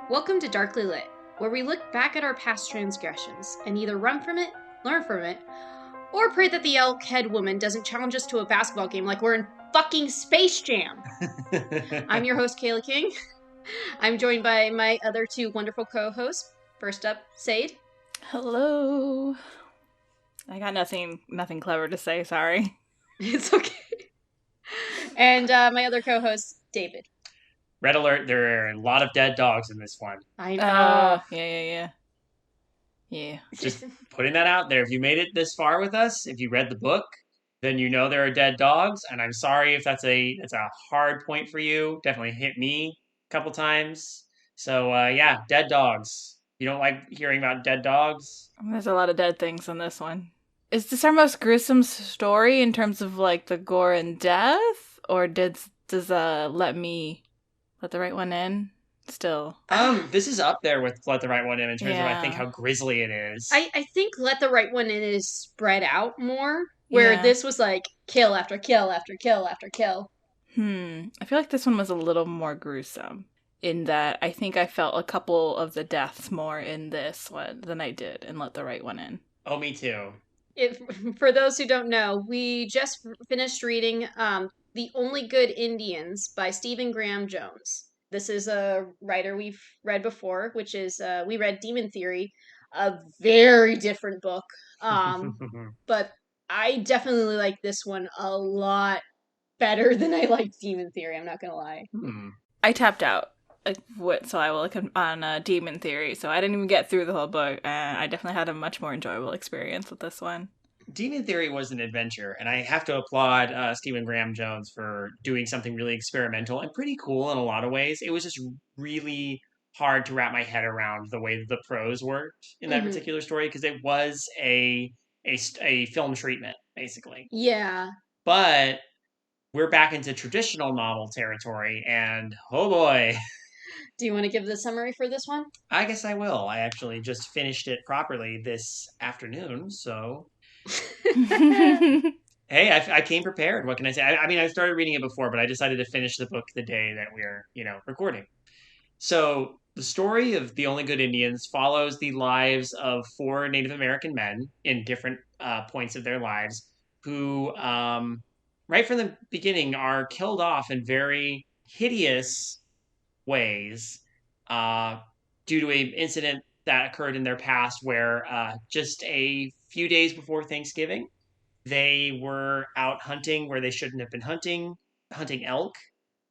Welcome to Darkly Lit, where we look back at our past transgressions and either run from it, learn from it, or pray that the elk head woman doesn't challenge us to a basketball game like we're in fucking Space Jam. I'm your host, Kayla King. I'm joined by my other two wonderful co-hosts. First up, Sade. Hello. I got nothing clever to say, sorry. It's okay. And my other co-host, David. Red alert, there are a lot of dead dogs in this one. I know. Yeah. Just putting that out there. If you made it this far with us, if you read the book, then you know there are dead dogs. And I'm sorry if that's a hard point for you. Definitely hit me a couple times. So yeah, dead dogs. You don't like hearing about dead dogs? There's a lot of dead things in this one. Is this our most gruesome story in terms of like the gore and death? Or does Let the Right One In still? This is up there with Let the Right One In terms of I think how grisly it is. I think Let the Right One In is spread out more, where this was like kill after kill after kill after kill. I feel like this one was a little more gruesome in that I think I felt a couple of the deaths more in this one than I did in Let the Right One In. Oh, me too. For those who don't know, we just finished reading The Only Good Indians by Stephen Graham Jones. This is a writer we've read before, which is, we read Demon Theory, a very different book. But I definitely like this one a lot better than I liked Demon Theory, I'm not gonna lie. I tapped out. So I will on Demon Theory, so I didn't even get through the whole book, and I definitely had a much more enjoyable experience with this one. Demon Theory was an adventure, and I have to applaud Stephen Graham Jones for doing something really experimental and pretty cool in a lot of ways. It was just really hard to wrap my head around the way that the prose worked in that particular story, because it was a film treatment, basically. Yeah. But we're back into traditional novel territory, and oh boy. Do you want to give the summary for this one? I guess I will. I actually just finished it properly this afternoon, so... Hey, I came prepared. What can I say? I mean, I started reading it before, but I decided to finish the book the day that we're, recording. So the story of The Only Good Indians follows the lives of 4 Native American men in different points of their lives who, right from the beginning, are killed off in very hideous ways due to an incident that occurred in their past where just a few days before Thanksgiving, they were out hunting where they shouldn't have been hunting elk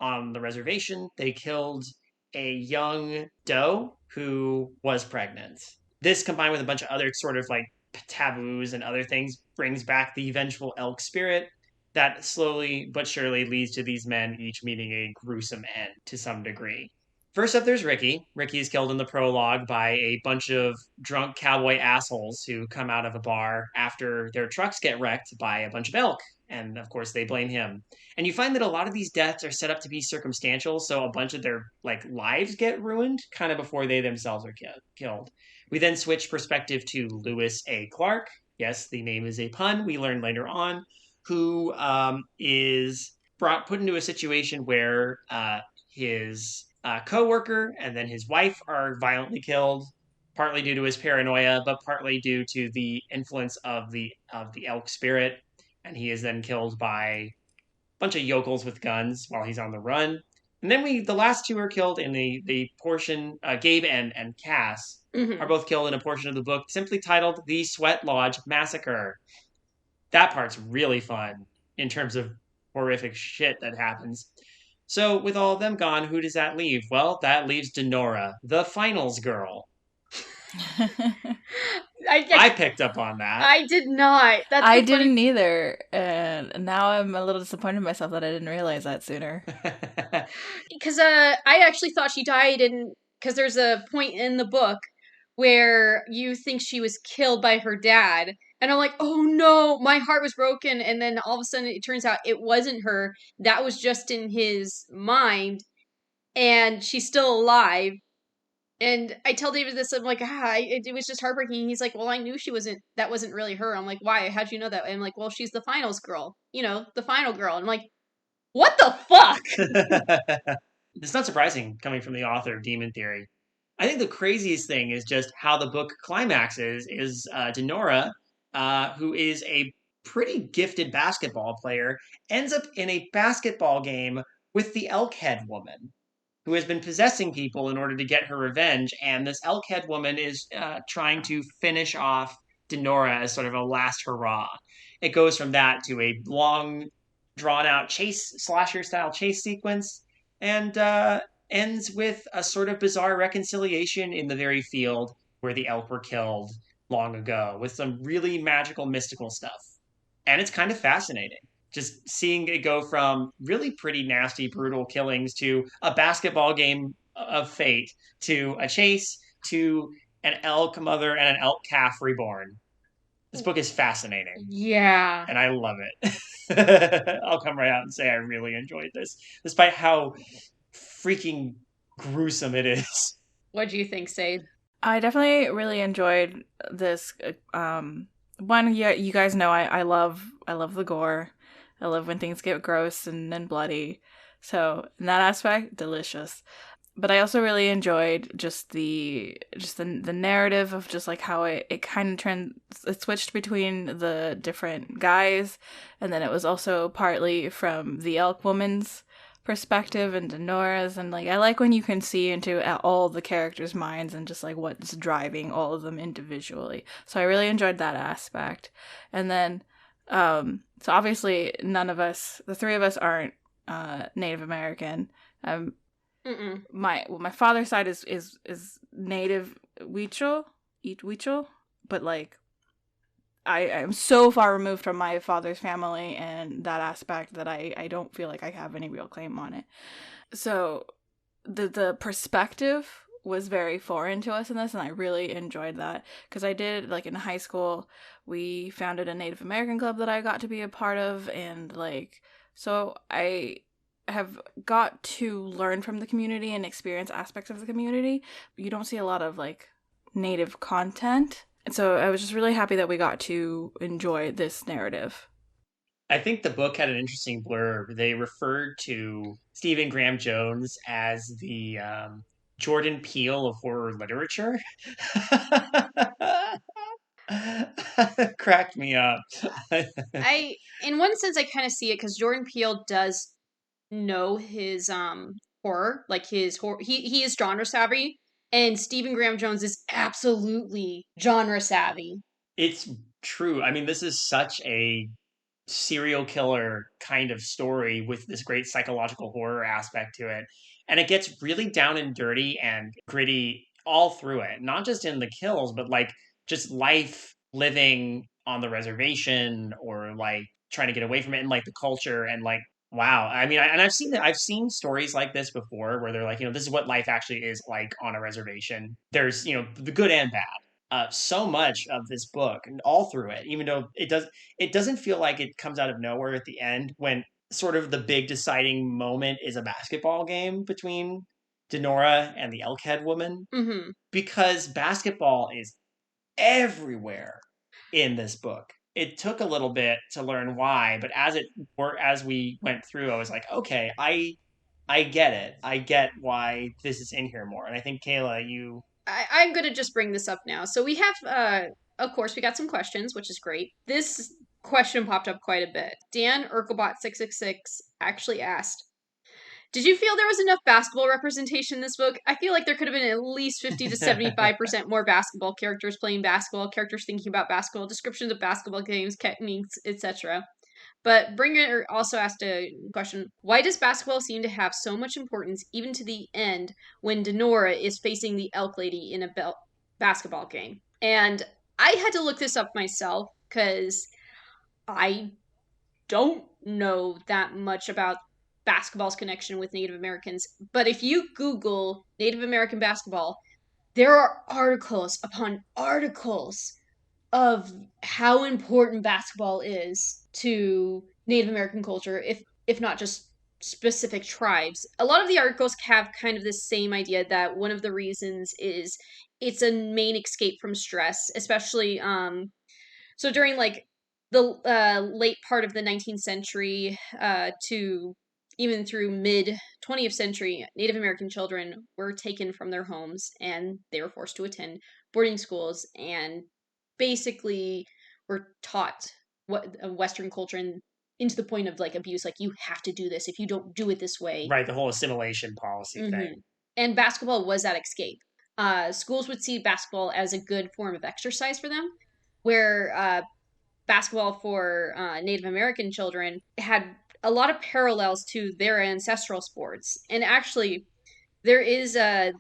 on the reservation. They killed a young doe who was pregnant. This, combined with a bunch of other sort of like taboos and other things, brings back the vengeful elk spirit that slowly but surely leads to these men each meeting a gruesome end to some degree. First up, there's Ricky. Ricky is killed in the prologue by a bunch of drunk cowboy assholes who come out of a bar after their trucks get wrecked by a bunch of elk. And of course, they blame him. And you find that a lot of these deaths are set up to be circumstantial, so a bunch of their lives get ruined kind of before they themselves are killed. We then switch perspective to Lewis A. Clark. Yes, the name is a pun. We learn later on, who is put into a situation where his co-worker and then his wife are violently killed, partly due to his paranoia, but partly due to the influence of the elk spirit. And he is then killed by a bunch of yokels with guns while he's on the run. And then the last 2 are killed in the portion, Gabe and Cass are both killed in a portion of the book simply titled The Sweat Lodge Massacre. That part's really fun in terms of horrific shit that happens. So with all of them gone, who does that leave? Well, that leaves Denora, the finals girl. I picked up on that. I did not. I didn't either. And now I'm a little disappointed in myself that I didn't realize that sooner. Because I actually thought she died in because there's a point in the book where you think she was killed by her dad. And I'm like, oh no, my heart was broken. And then all of a sudden it turns out it wasn't her. That was just in his mind. And she's still alive. And I tell David this, I'm like, it was just heartbreaking. He's like, well, I knew that wasn't really her. I'm like, why? How'd you know that? And I'm like, well, she's the finals girl, the final girl. And I'm like, what the fuck? It's not surprising coming from the author of Demon Theory. I think the craziest thing is just how the book climaxes is Denora, who is a pretty gifted basketball player, ends up in a basketball game with the Elkhead woman, who has been possessing people in order to get her revenge. And this Elkhead woman is trying to finish off Denora as sort of a last hurrah. It goes from that to a long, drawn out slasher style chase sequence, and ends with a sort of bizarre reconciliation in the very field where the elk were killed long ago, with some really magical, mystical stuff. And it's kind of fascinating just seeing it go from really pretty nasty, brutal killings to a basketball game of fate to a chase to an elk mother and an elk calf reborn. This book is fascinating. Yeah. And I love it. I'll come right out and say I really enjoyed this, despite how freaking gruesome it is. What do you think, Sade? I definitely really enjoyed this. One, yeah, you guys know I love the gore. I love when things get gross and bloody. So in that aspect, delicious. But I also really enjoyed just the narrative of just like how it kind of it switched between the different guys, and then it was also partly from the elk woman's perspective and Denora's, and like I like when you can see into all the characters' minds and just like what's driving all of them individually. So I really enjoyed that aspect. And then so obviously the three of us aren't Native American. My father's side is Native Huichol, but like I am so far removed from my father's family and that aspect that I don't feel like I have any real claim on it. So the perspective was very foreign to us in this, and I really enjoyed that because I did, like, in high school we founded a Native American club that I got to be a part of, and like so I have got to learn from the community and experience aspects of the community. You don't see a lot of like Native content. And so I was just really happy that we got to enjoy this narrative. I think the book had an interesting blurb. They referred to Stephen Graham Jones as the Jordan Peele of horror literature. Cracked me up. In one sense, I kind of see it because Jordan Peele does know his horror, like his horror. He is genre savvy, and Stephen Graham Jones is absolutely genre savvy. It's true. I mean, this is such a serial killer kind of story with this great psychological horror aspect to it. And it gets really down and dirty and gritty all through it, not just in the kills, but like just life living on the reservation or like trying to get away from it and like the culture and like wow. I mean, and I've seen stories like this before where they're like, this is what life actually is like on a reservation. There's, the good and bad. So much of this book and all through it, even though it doesn't feel like it comes out of nowhere at the end when sort of the big deciding moment is a basketball game between Denora and the Elkhead woman, because basketball is everywhere in this book. It took a little bit to learn why, but as we went through, I was like, okay, I get it. I get why this is in here more. And I think Kayla, I'm going to just bring this up now. So we have, of course, we got some questions, which is great. This question popped up quite a bit. Dan Urkelbot666 actually asked, did you feel there was enough basketball representation in this book? I feel like there could have been at least 50 to 75% more basketball characters playing basketball, characters thinking about basketball, descriptions of basketball games, techniques, etc. But Bringer also asked a question, why does basketball seem to have so much importance even to the end when Denora is facing the Elk Lady in a basketball game? And I had to look this up myself because I don't know that much about basketball's connection with Native Americans. But if you Google Native American basketball, there are articles upon articles of how important basketball is to Native American culture, if not just specific tribes. A lot of the articles have kind of the same idea that one of the reasons is it's a main escape from stress, especially so during like the late part of the 19th century to even through mid 20th century, Native American children were taken from their homes and they were forced to attend boarding schools and basically were taught what Western culture and into the point of like abuse, like you have to do this. If you don't do it this way, Right, the whole assimilation policy hmm thing. and basketball was that escape. Schools would see basketball as a good form of exercise for them, where basketball for Native American children had a lot of parallels to their ancestral sports. And actually, there is a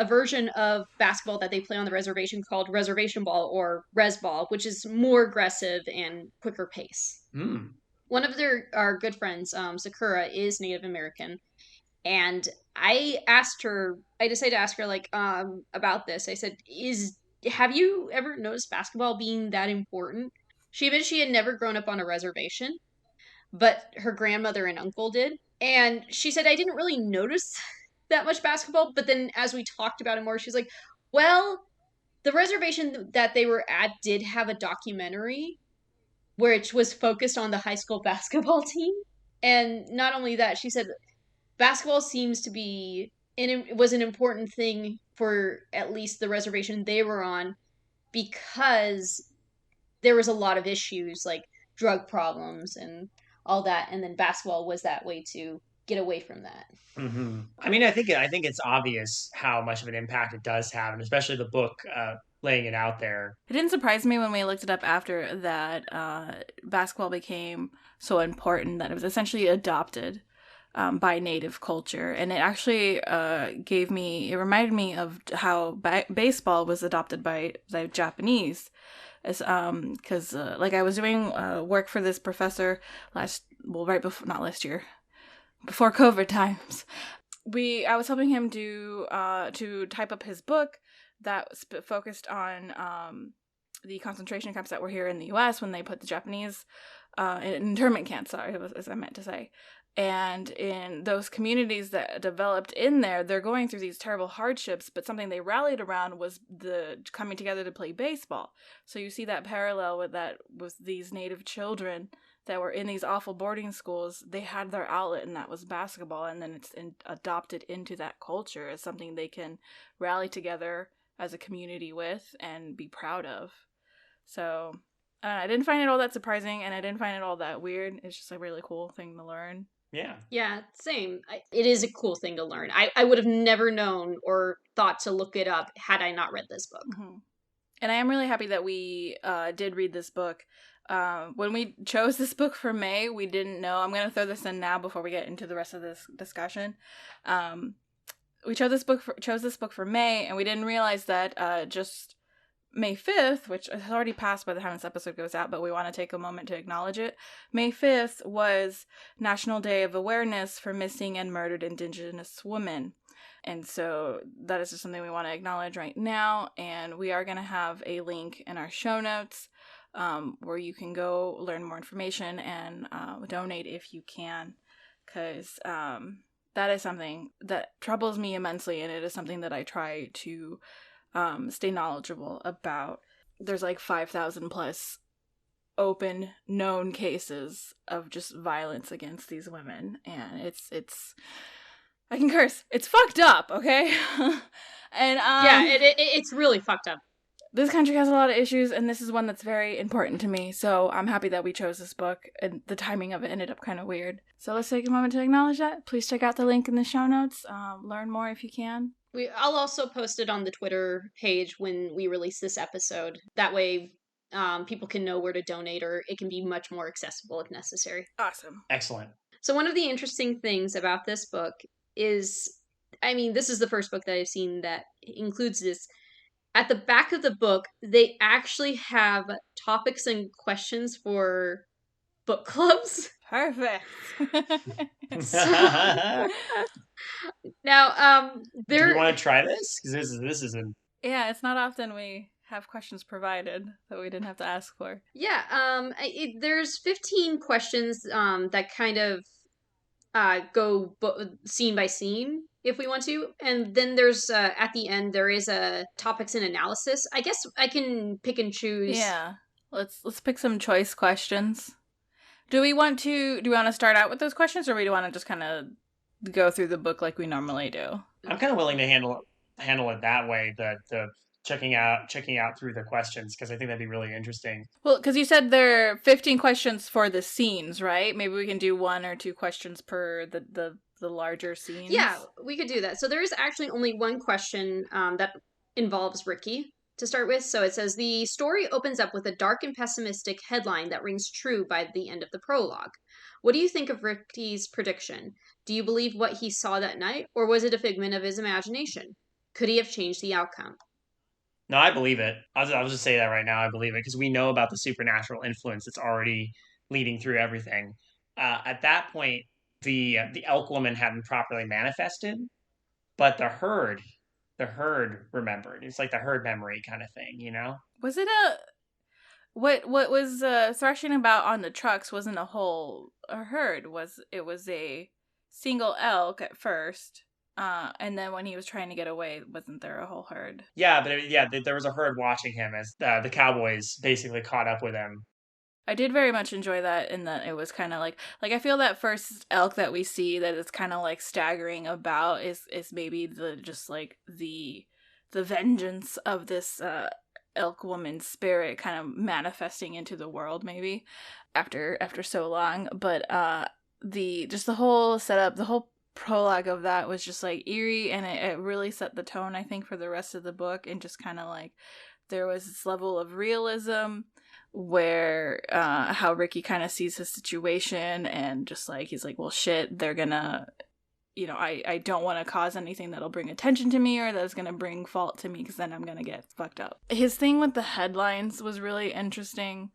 version of basketball that they play on the reservation called reservation ball or res ball, which is more aggressive and quicker pace. Hmm. One of our good friends, Sakura, is Native American, and I decided to ask her like about this. I said, "Is have you ever noticed basketball being that important?" She admitted she had never grown up on a reservation, but her grandmother and uncle did. And she said, I didn't really notice that much basketball, but then as we talked about it more, she's like, well, the reservation that they were at did have a documentary which was focused on the high school basketball team. And not only that, she said basketball seems to be and it was an important thing for at least the reservation they were on because there was a lot of issues like drug problems and all that, and then basketball was that way to get away from that. I mean, I think it's obvious how much of an impact it does have, and especially the book laying it out there. It didn't surprise me when we looked it up after that basketball became so important that it was essentially adopted by native culture. And it actually it reminded me of how baseball was adopted by the Japanese. Because like I was doing work for this professor right before, not last year, before COVID times. I was helping him to type up his book that focused on the concentration camps that were here in the U.S. when they put the Japanese internment camps. Sorry, as I meant to say. And in those communities that developed in there, they're going through these terrible hardships, but something they rallied around was the coming together to play baseball. So you see that parallel with these native children that were in these awful boarding schools. They had their outlet, and that was basketball, and then it's adopted into that culture as something they can rally together as a community with and be proud of. So I didn't find it all that surprising, and I didn't find it all that weird. It's just a really cool thing to learn. Yeah, same. It is a cool thing to learn. I would have never known or thought to look it up had I not read this book. Mm-hmm. And I am really happy that we did read this book. When we chose this book for May, we didn't know. I'm going to throw this in now before we get into the rest of this discussion. We chose this book for May, and we didn't realize that just May 5th, which has already passed by the time this episode goes out, but we want to take a moment to acknowledge it. May 5th was National Day of Awareness for Missing and Murdered Indigenous Women. And so that is just something we want to acknowledge right now. And we are going to have a link in our show notes where you can go learn more information and donate if you can. Because that is something that troubles me immensely. And it is something that I try to stay knowledgeable about. There's like 5,000 plus open known cases of just violence against these women. And it's I can curse. It's fucked up, okay? And yeah, it's really fucked up. This country has a lot of issues, and this is one that's very important to me. So I'm happy that we chose this book, and the timing of it ended up kind of weird. So let's take a moment to acknowledge that. Please check out the link in the show notes. Learn more if you can. I'll also post it on the Twitter page when we release this episode. That way, people can know where to donate, or it can be much more accessible if necessary. Awesome. Excellent. So one of the interesting things about this book is, I mean, this is the first book that I've seen that includes this. At the back of the book, they actually have topics and questions for book clubs. Perfect. Now, Do we there, want to try this? Because this is a Yeah, it's not often we have questions provided that we didn't have to ask for. yeah, there's 15 questions that kind of go scene by scene if we want to, and then there's at the end there is a topics and analysis. I guess I can pick and choose. Yeah. Let's pick some choice questions. Do we want to start out with those questions, or we want to just kind of go through the book like we normally do? I'm kind of willing to handle it that way. The checking out through the questions because I think that'd be really interesting. Well, because you said there are 15 questions for the scenes, right? Maybe we can do 1 or 2 questions per the larger scenes. Yeah, we could do that. So there is actually only one question that involves Ricky to start with. So it says the story opens up with a dark and pessimistic headline that rings true by the end of the prologue. What do you think of Ricky's prediction? Do you believe what he saw that night, or was it a figment of his imagination? Could he have changed the outcome? No, I believe it. I'll just say that right now. I believe it because we know about the supernatural influence that's already leading through everything. At that point, the elk woman hadn't properly manifested, but the herd remembered. It's like the herd memory kind of thing, you know? Was it a what was thrashing about on the trucks wasn't a herd, it was a single elk at first. And then when he was trying to get away, wasn't there a whole herd? Yeah, but there was a herd watching him as the cowboys basically caught up with him. I did very much enjoy that in that it was kind of like I feel that first elk that we see that it's kind of like staggering about is maybe the just like the vengeance of this elk woman's spirit kind of manifesting into the world maybe after so long. But the just the whole setup, the whole prologue of that was just like eerie, and it really set the tone, I think, for the rest of the book. And just kind of like there was this level of realism where how Ricky kind of sees his situation, and just like he's like, well shit, they're gonna, I don't want to cause anything that'll bring attention to me or that's gonna bring fault to me, because then I'm gonna get fucked up. His thing with the headlines was really interesting,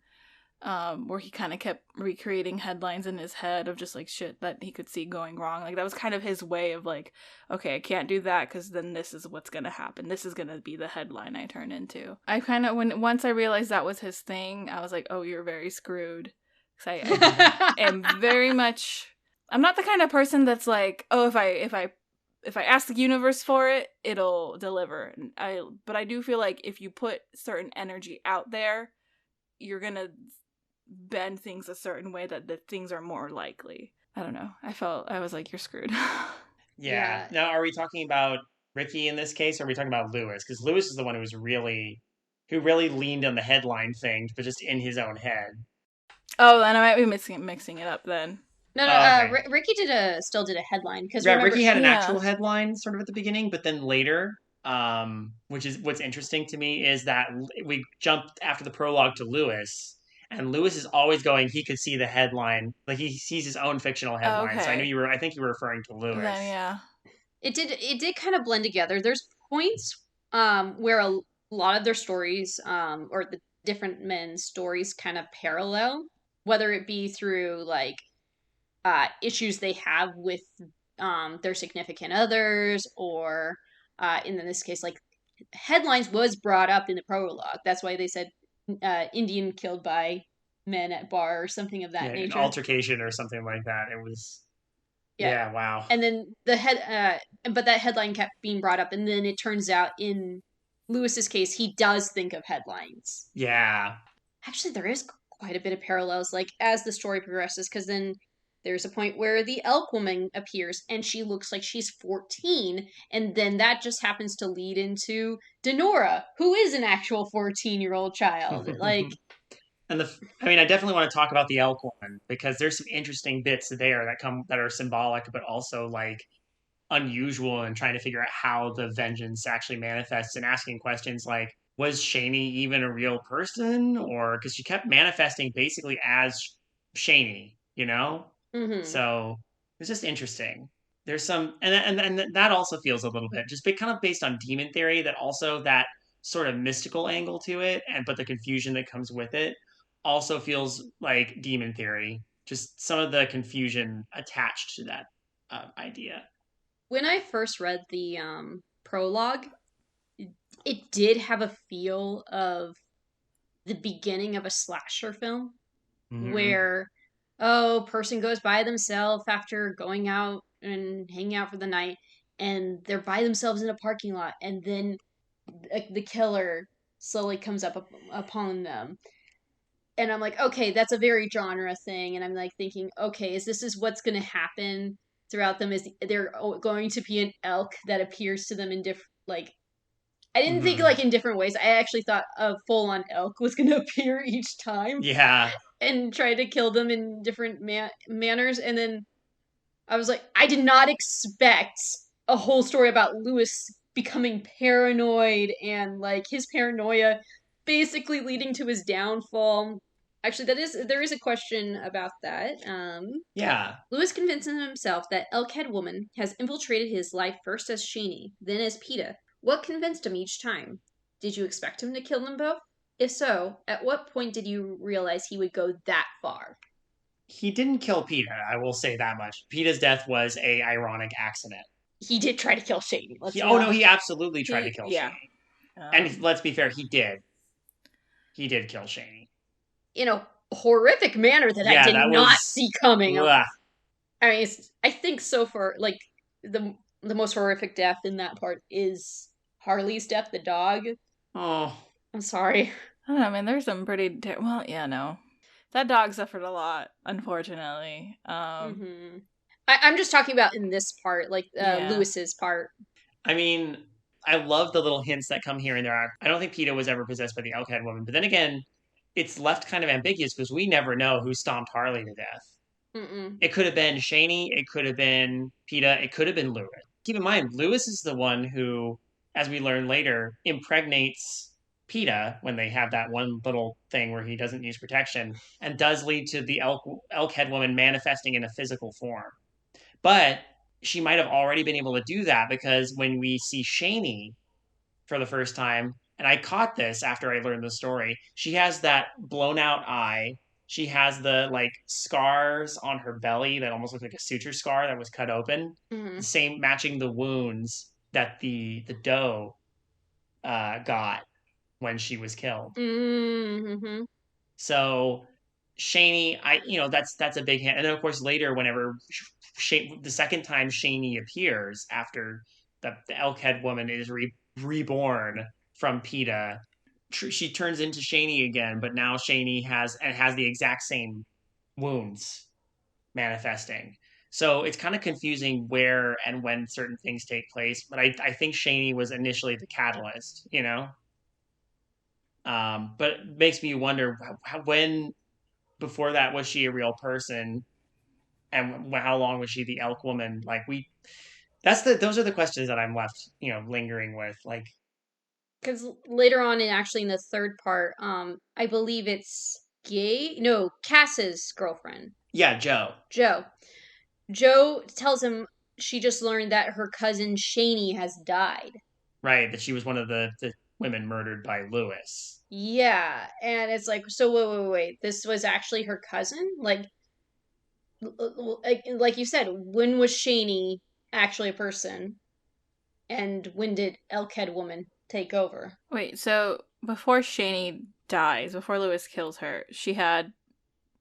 where he kind of kept recreating headlines in his head of just like shit that he could see going wrong. Like that was kind of his way of like, okay, I can't do that because then this is what's gonna happen. This is gonna be the headline I turn into. I kind of once I realized that was his thing, I was like, oh, you're very screwed. Because I am very much. I'm not the kind of person that's like, oh, if I ask the universe for it, it'll deliver. But I do feel like if you put certain energy out there, you're gonna bend things a certain way that the things are more likely. I don't know. I was like, you're screwed. Yeah. Now, are we talking about Ricky in this case, or are we talking about Lewis? Because Lewis is the one who really leaned on the headline thing, but just in his own head. Oh, then I might be mixing it up then. No, Okay. Ricky still did a headline because Yeah, Ricky had an actual headline sort of at the beginning, but then later, which is what's interesting to me is that we jumped after the prologue to Lewis, and Lewis is always going. He could see the headline, like he sees his own fictional headline. So I think you were referring to Lewis. Then, yeah, it did kind of blend together. There's points where a lot of their stories or the different men's stories kind of parallel, whether it be through like issues they have with their significant others, or in this case, like headlines was brought up in the prologue. That's why they said Indian killed by men at bar or something of that nature. An altercation or something like that. It was. Yeah, wow. And then but that headline kept being brought up, and then it turns out in Lewis's case, he does think of headlines. Yeah. Actually, there is quite a bit of parallels, like as the story progresses, because then there's a point where the elk woman appears and she looks like she's 14, and then that just happens to lead into Denora, who is an actual 14-year-old child. Like, and I definitely want to talk about the elk woman because there's some interesting bits there that are symbolic, but also like unusual, and trying to figure out how the vengeance actually manifests, and asking questions like, was Shaney even a real person? Or because she kept manifesting basically as Shaney, you know? mm-hmm. So it's just interesting. There's some, and that also feels a little bit just kind of based on demon theory, that also that sort of mystical angle to it, but the confusion that comes with it also feels like demon theory. just some of the confusion attached to that idea. When I first read the prologue, it did have a feel of the beginning of a slasher film Mm-hmm. where person goes by themselves after going out and hanging out for the night, and they're by themselves in a parking lot, and then the killer slowly comes upon them. And I'm like, okay, that's a very genre thing. And I'm like thinking, okay, is what's going to happen throughout them? Is there going to be an elk that appears to them in different, like, I didn't think Mm-hmm. like in different ways. I actually thought a full on elk was going to appear each time Yeah. and try to kill them in different manners. And then I was like, I did not expect a whole story about Lewis becoming paranoid and like his paranoia basically leading to his downfall. Actually, there is a question about that. Yeah. Lewis convinces himself that Elkhead Woman has infiltrated his life first as Shaney, then as Peta. What convinced him each time? Did you expect him to kill them both? If so, at what point did you realize he would go that far? He didn't kill Peter, I will say that much. Peter's death was a ironic accident. He did try to kill Shaney. Let's be Oh no, honest. he absolutely tried to He, kill yeah. Shaney. And let's be fair, he did. He did kill Shaney. In a horrific manner that I Yeah, did that not was. see coming. Ugh. I mean, I think so far, like the most horrific death in that part is Harley's death, the dog. Oh. I'm sorry. I don't know, I mean, there's some pretty well, yeah, no. That dog suffered a lot, unfortunately. Mm-hmm. I'm just talking about in this part, like Yeah. Lewis's part. I mean, I love the little hints that come here and there. I don't think Peter was ever possessed by the Elkhead woman, but then again, it's left kind of ambiguous because we never know who stomped Harley to death. Mm-mm. It could have been Shaney, it could have been Peeta, it could have been Lewis. Keep in mind, Lewis is the one who, as we learn later, impregnates Peeta when they have that one little thing where he doesn't use protection, and does lead to the Elkhead woman manifesting in a physical form. But she might have already been able to do that because when we see Shaney for the first time, and I caught this after I learned the story, she has that blown out eye. She has the like scars on her belly that almost look like a suture scar that was cut open. Mm-hmm. The same matching the wounds that the doe got when she was killed. Mm-hmm. So Shaney, that's a big hint. And then of course later, whenever the second time Shaney appears after the Elkhead woman is reborn from Peeta, she turns into Shaney again, but now Shaney has the exact same wounds manifesting. So it's kind of confusing where and when certain things take place, but I think Shaney was initially the catalyst, you know. But it makes me wonder when before that was she a real person, and how long was she the elk woman? Like those are the questions that I'm left lingering with. Like, Because later on, in the third part, I believe it's Cass's girlfriend, yeah, Joe, Jo. Jo tells him she just learned that her cousin Shaney has died. right, that she was one of the women murdered by Lewis. Yeah, and it's like, so wait. This was actually her cousin? Like you said, when was Shaney actually a person? And when did Elkhead Woman take over? Wait, so before Shaney dies, before Lewis kills her, she had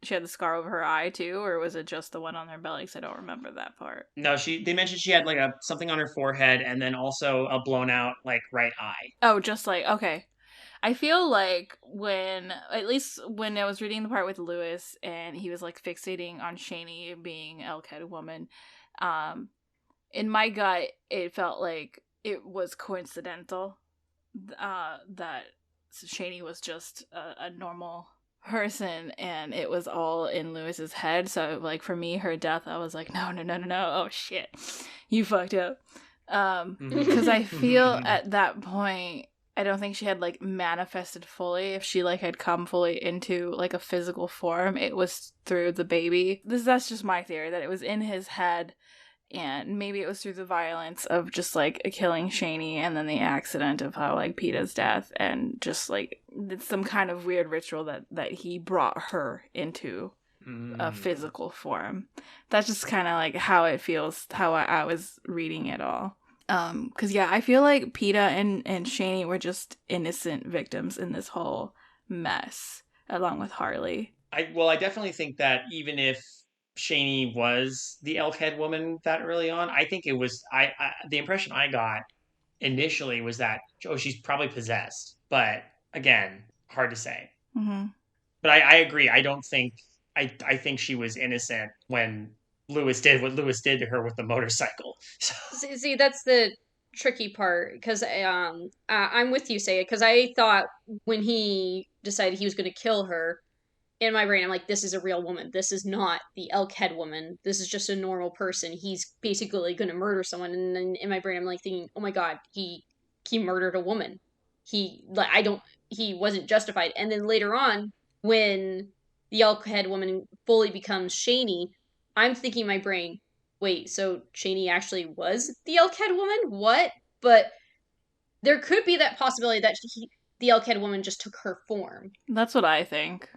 the scar over her eye too, or was it just the one on her belly? Because I don't remember that part. No, they mentioned she had like something on her forehead and then also a blown out like right eye. Oh, just like, okay. I feel like at least when I was reading the part with Lewis and he was like fixating on Shaney being Elkhead woman, in my gut, it felt like it was coincidental that Shaney was just a normal person and it was all in Lewis's head. So like for me, her death, I was like, no, oh shit, you fucked up. Because I feel at that point, I don't think she had like manifested fully. If she like had come fully into like a physical form, it was through the baby. That's just my theory, that it was in his head, and maybe it was through the violence of just like killing Shaney and then the accident of how like Peeta's death, and just like some kind of weird ritual that he brought her into a physical form. That's just kind of like how it feels, how I was reading it all. Because yeah, I feel like Peeta and Shani were just innocent victims in this whole mess, along with Harley. I definitely think that even if Shani was the Elkhead woman that early on, I think it was I the impression I got initially was that she's probably possessed, but again, hard to say. Mm-hmm. But I agree. I don't think I think she was innocent when Lewis did what Lewis did to her with the motorcycle. So, See, that's the tricky part because I'm with you, Say it, because I thought when he decided he was going to kill her, in my brain, I'm like, this is a real woman. This is not the Elkhead woman. This is just a normal person. He's basically going to murder someone. And then in my brain, I'm like thinking, oh my god, he murdered a woman. He wasn't justified. And then later on, when the Elkhead woman fully becomes Shani, I'm thinking in my brain, wait, so Shani actually was the Elkhead woman? What? But there could be that possibility that the Elkhead woman just took her form. That's what I think.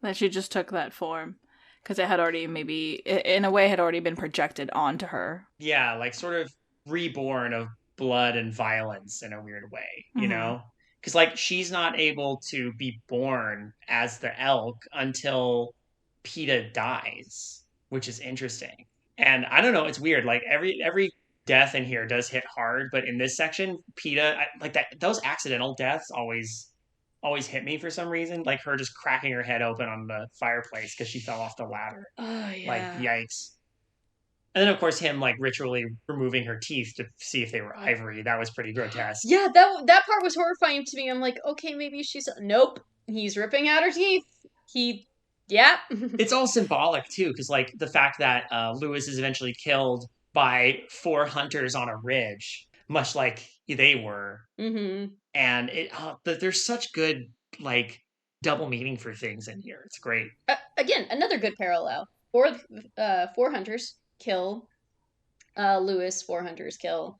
That she just took that form. Because it had already, maybe, in a way, had already been projected onto her. yeah, like sort of reborn of blood and violence in a weird way, you know? Because like she's not able to be born as the elk until Peeta dies, which is interesting. And I don't know, it's weird. Like every death in here does hit hard, but in this section, Peeta, like that, those accidental deaths always hit me for some reason. Like her just cracking her head open on the fireplace because she fell off the ladder. Oh Like yeah. yikes. And then of course him like ritually removing her teeth to see if they were ivory. That was pretty grotesque. Yeah, that part was horrifying to me. I'm like, okay, maybe she's nope. He's ripping out her teeth. He, yeah. It's all symbolic too, because like the fact that Lewis is eventually killed by 4 hunters on a ridge, much like they were, Mm-hmm. and there's such good like double meaning for things in here. It's great. Again, another good parallel. Four hunters kill Lewis. Four hunters kill.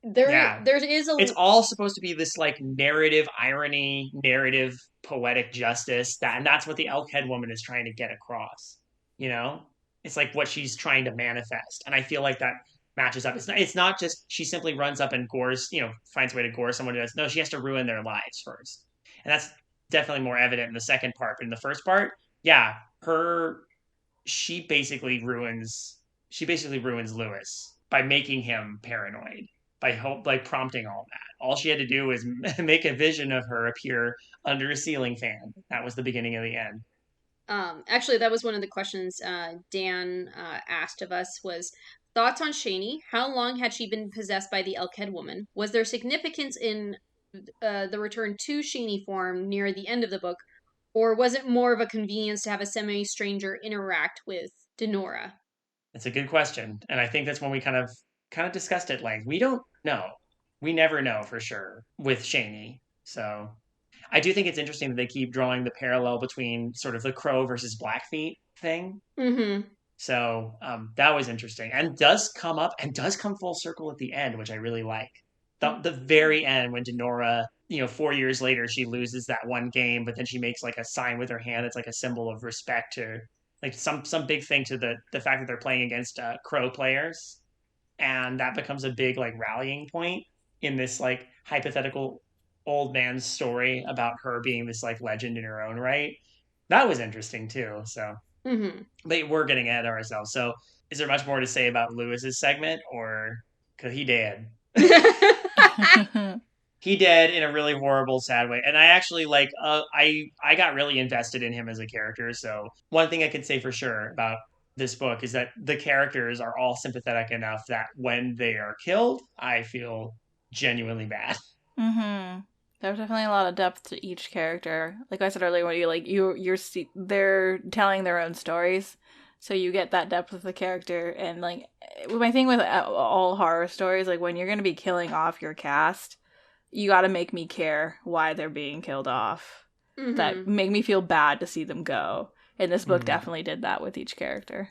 Yeah, There is a it's all supposed to be this like narrative irony, narrative poetic justice and that's what the Elkhead woman is trying to get across. You know, it's like what she's trying to manifest, and I feel like that matches up. It's not just she simply runs up and gores, finds a way to gore someone who does. No, she has to ruin their lives first, and that's definitely more evident in the second part. But in the first part, yeah, her she basically ruins she basically ruins Lewis by making him paranoid by prompting all that. All she had to do was make a vision of her appear under a ceiling fan. That was the beginning of the end. Actually, that was one of the questions Dan asked of us was thoughts on Shani. How long had she been possessed by the Elkhead woman? Was there significance in the return to Shani form near the end of the book, or was it more of a convenience to have a semi-stranger interact with Denora? It's a good question, and I think that's when we kind of discussed it. Like we don't know, we never know for sure with Shani. So I do think it's interesting that they keep drawing the parallel between sort of the Crow versus Blackfeet thing. Mm-hmm. So that was interesting, and does come up and does come full circle at the end, which I really like. The very end when Denora, 4 years later, she loses that one game, but then she makes like a sign with her hand that's like a symbol of respect to like some big thing to the fact that they're playing against Crow players, and that becomes a big like rallying point in this like hypothetical old man's story about her being this like legend in her own right. That was interesting too. So Mm-hmm. but we're getting ahead of ourselves. So, is there much more to say about Lewis's segment, or because he did? He did in a really horrible, sad way, and I actually like. I got really invested in him as a character. So one thing I can say for sure about this book is that the characters are all sympathetic enough that when they are killed, I feel genuinely bad. Mm-hmm. There's definitely a lot of depth to each character. Like I said earlier, when they're telling their own stories, so you get that depth with the character. And like my thing with all horror stories, like when you're gonna be killing off your cast, you got to make me care why they're being killed off. Mm-hmm. That make me feel bad to see them go. And this book Mhm. definitely did that with each character.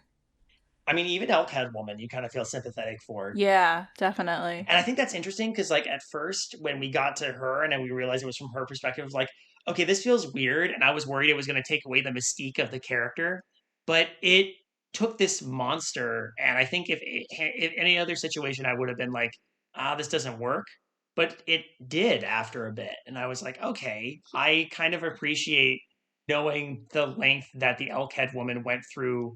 I mean, even Elkhead Woman, you kind of feel sympathetic for. Yeah, definitely. And I think that's interesting because, like, at first, when we got to her and then we realized it was from her perspective, like, okay, this feels weird. And I was worried it was going to take away the mystique of the character. but it took this monster, and I think if any other situation, I would have been like, this doesn't work. But it did after a bit, and I was like, okay, I kind of appreciate knowing the length that the Elkhead woman went through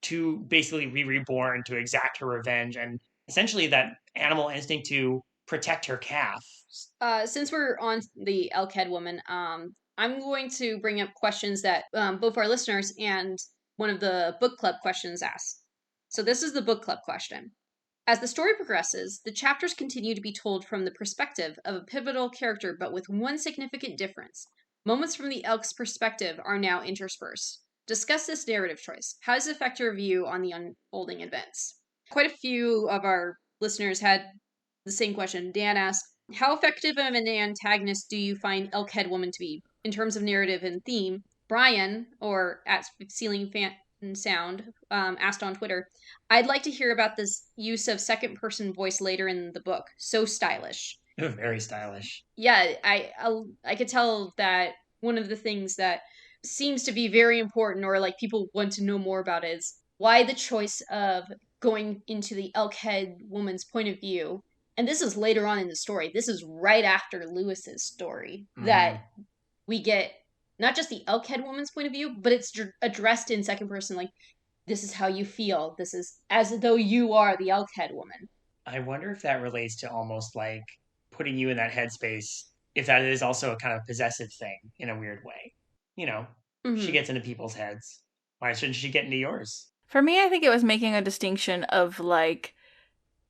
to basically be reborn to exact her revenge, and essentially that animal instinct to protect her calf. Since we're on the Elkhead woman, I'm going to bring up questions that both our listeners and one of the book club questions asked. So this is the book club question. As the story progresses, the chapters continue to be told from the perspective of a pivotal character, but with one significant difference. Moments from the Elk's perspective are now interspersed. Discuss this narrative choice. How does it affect your view on the unfolding events? Quite a few of our listeners had the same question. Dan asked, how effective of an antagonist do you find Elkhead Woman to be in terms of narrative and theme? Brian, or at Ceiling Fan Sound, asked on Twitter, I'd like to hear about this use of second person voice later in the book. So stylish. Very stylish. Yeah, I could tell that one of the things that seems to be very important, or like people want to know more about, is why the choice of going into the Elkhead woman's point of view. And this is later on in the story. This is right after Lewis's story that we get not just the Elkhead woman's point of view, but it's addressed in second person. Like, this is how you feel. This is as though you are the Elkhead woman. I wonder if that relates to almost like putting you in that headspace, if that is also a kind of possessive thing in a weird way. You know, she gets into people's heads. Why shouldn't she get into yours? For me, I think it was making a distinction of like,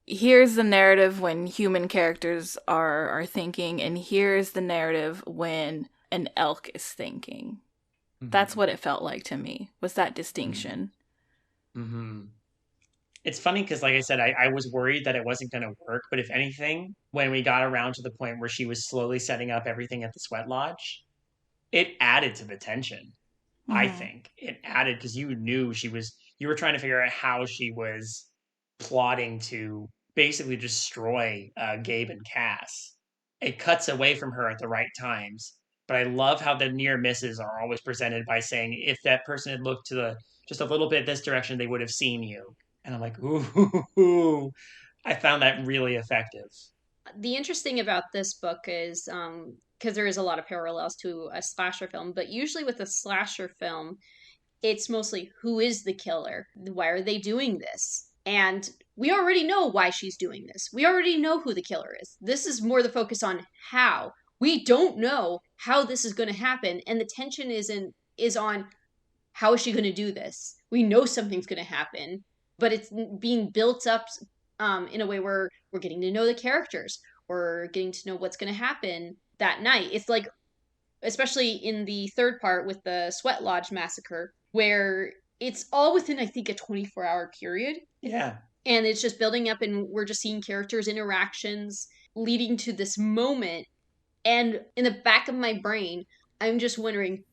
here's the narrative when human characters are thinking, and here's the narrative when an elk is thinking. Mm-hmm. That's what it felt like to me, was that distinction. Mm-hmm. It's funny because, like I said, I was worried that it wasn't going to work. But if anything, when we got around to the point where she was slowly setting up everything at the sweat lodge, it added to the tension. Mm-hmm. I think it added because you knew you were trying to figure out how she was plotting to basically destroy Gabe and Cass. It cuts away from her at the right times. But I love how the near misses are always presented by saying, if that person had looked to just a little bit this direction, they would have seen you. And I'm like, ooh, I found that really effective. The interesting about this book is because there is a lot of parallels to a slasher film, but usually with a slasher film, it's mostly who is the killer? Why are they doing this? And we already know why she's doing this. We already know who the killer is. This is more the focus on how. We don't know how this is going to happen, and the tension is on how is she going to do this? We know something's going to happen, but it's being built up in a way where we're getting to know the characters. We're getting to know what's going to happen that night. It's like, especially in the third part with the Sweat Lodge massacre, where it's all within, I think, a 24-hour period. Yeah. And it's just building up, and we're just seeing characters' interactions leading to this moment. And in the back of my brain, I'm just wondering,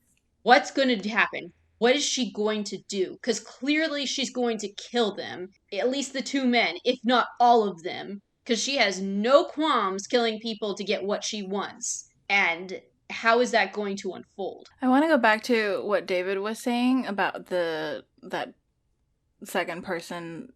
what's going to happen? What is she going to do? Because clearly she's going to kill them, at least the two men, if not all of them, because she has no qualms killing people to get what she wants. And how is that going to unfold? I want to go back to what David was saying about that second person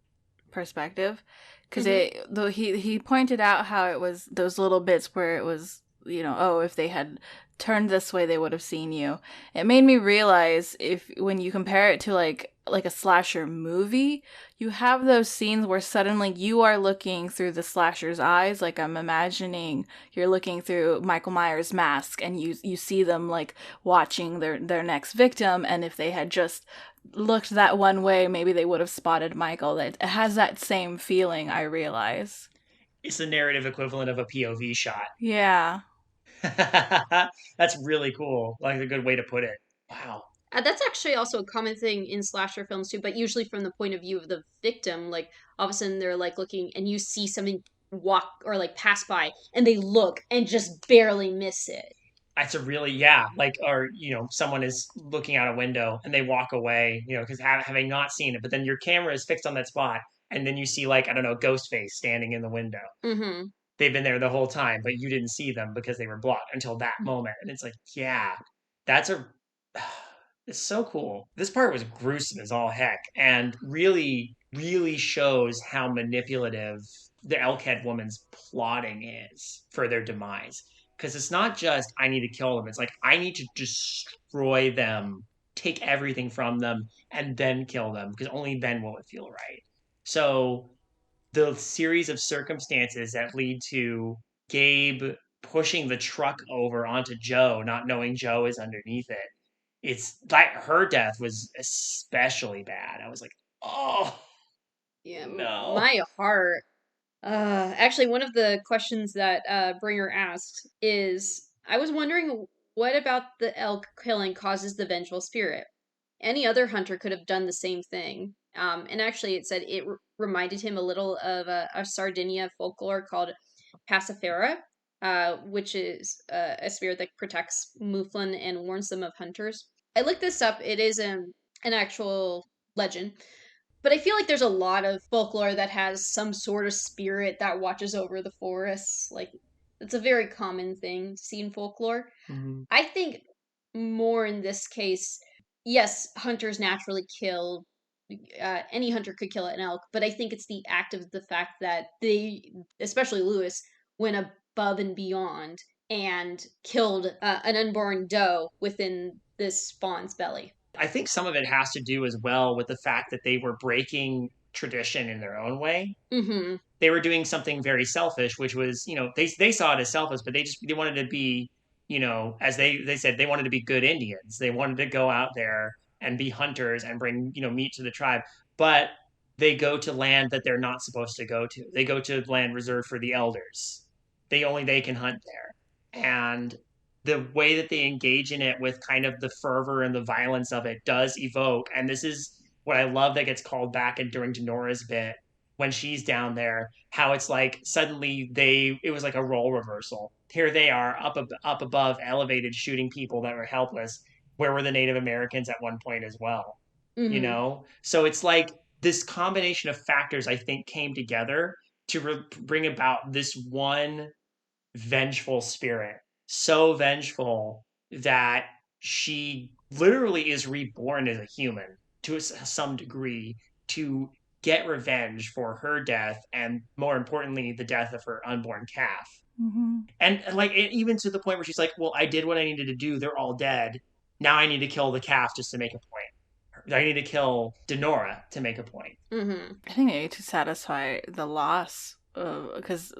perspective, because he pointed out how it was those little bits where it was, you know, oh, if they had turned this way, they would have seen you. It made me realize, if when you compare it to like a slasher movie, you have those scenes where suddenly you are looking through the slasher's eyes. Like, I'm imagining you're looking through Michael Myers' mask, and you see them like watching their next victim, and if they had just looked that one way, maybe they would have spotted Michael. It has that same feeling, I realize. It's the narrative equivalent of a POV shot. Yeah. That's really cool. Like, a good way to put it. Wow. That's actually also a common thing in slasher films too, but usually from the point of view of the victim. Like, all of a sudden they're like looking, and you see something walk or like pass by, and they look and just barely miss it. That's a really, like, or, you know, someone is looking out a window and they walk away, you know, because having not seen it, but then your camera is fixed on that spot, and then you see, like, I don't know, Ghostface standing in the window. Mm-hmm. They've been there the whole time, but you didn't see them because they were blocked until that moment. And it's like, yeah, that's It's so cool. This part was gruesome as all heck, and really, really shows how manipulative the Elkhead woman's plotting is for their demise. Because it's not just I need to kill them; it's like I need to destroy them, take everything from them, and then kill them. Because only then will it feel right. So the series of circumstances that lead to Gabe pushing the truck over onto Joe, not knowing Joe is underneath it. It's like her death was especially bad. I was like, oh Yeah, no. my heart. Actually, one of the questions that Bringer asked is, I was wondering what about the elk killing causes the vengeful spirit? Any other hunter could have done the same thing. And actually, it said it reminded him a little of a Sardinia folklore called Passifera, which is a spirit that protects Mouflon and warns them of hunters. I looked this up. It is an actual legend. But I feel like there's a lot of folklore that has some sort of spirit that watches over the forests. Like, it's a very common thing to see in folklore. Mm-hmm. I think more in this case, yes, hunters naturally kill. Any hunter could kill an elk, but I think it's the act of the fact that they, especially Lewis, went above and beyond and killed an unborn doe within this spawn's belly. I think some of it has to do as well with the fact that they were breaking tradition in their own way. Mm-hmm. They were doing something very selfish, which was, they saw it as selfish, but they wanted to be, as they said, they wanted to be good Indians. They wanted to go out there and be hunters and bring, meat to the tribe. But they go to land that they're not supposed to go to. They go to land reserved for the elders. They can hunt there. And the way that they engage in it with kind of the fervor and the violence of it does evoke, and this is what I love that gets called back and during Denora's bit when she's down there, how it's like suddenly it was like a role reversal. Here they are up above, elevated, shooting people that were helpless. Where were the Native Americans at one point as well? Mm-hmm. So it's like this combination of factors I think came together to bring about this one vengeful spirit, so vengeful that she literally is reborn as a human to some degree to get revenge for her death and more importantly the death of her unborn calf. Mm-hmm. And like even to the point where she's like, well, I did what I needed to do, they're all dead, now I need to kill the calf just to make a point. I need to kill Denora to make a point. Mm-hmm. I think they need to satisfy the loss because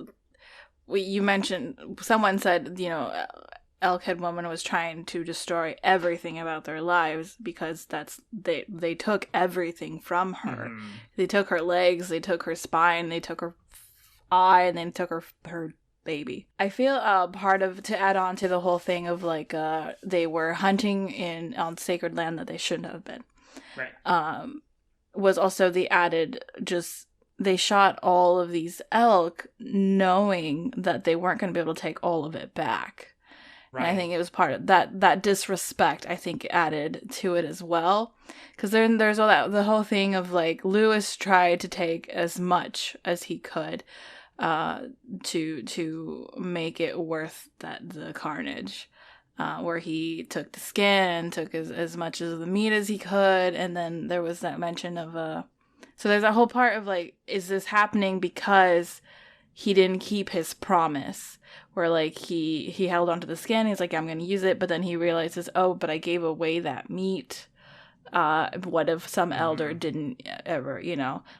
you mentioned someone said Elkhead woman was trying to destroy everything about their lives because they took everything from her. Mm-hmm. They took her legs, they took her spine, they took her eye, and then took her baby. I feel part of to add on to the whole thing of like they were hunting on sacred land that they shouldn't have been. Right. Was also the added just they shot all of these elk knowing that they weren't going to be able to take all of it back. Right. And I think it was part of that disrespect, I think, added to it as well. Because there's all the whole thing of like Lewis tried to take as much as he could to make it worth the carnage. Where he took the skin, took as much of the meat as he could, and then there was that mention of so there's that whole part of like, is this happening because he didn't keep his promise? Where like he held onto the skin, he's like, I'm gonna use it, but then he realizes, oh, but I gave away that meat. What if some elder didn't ever,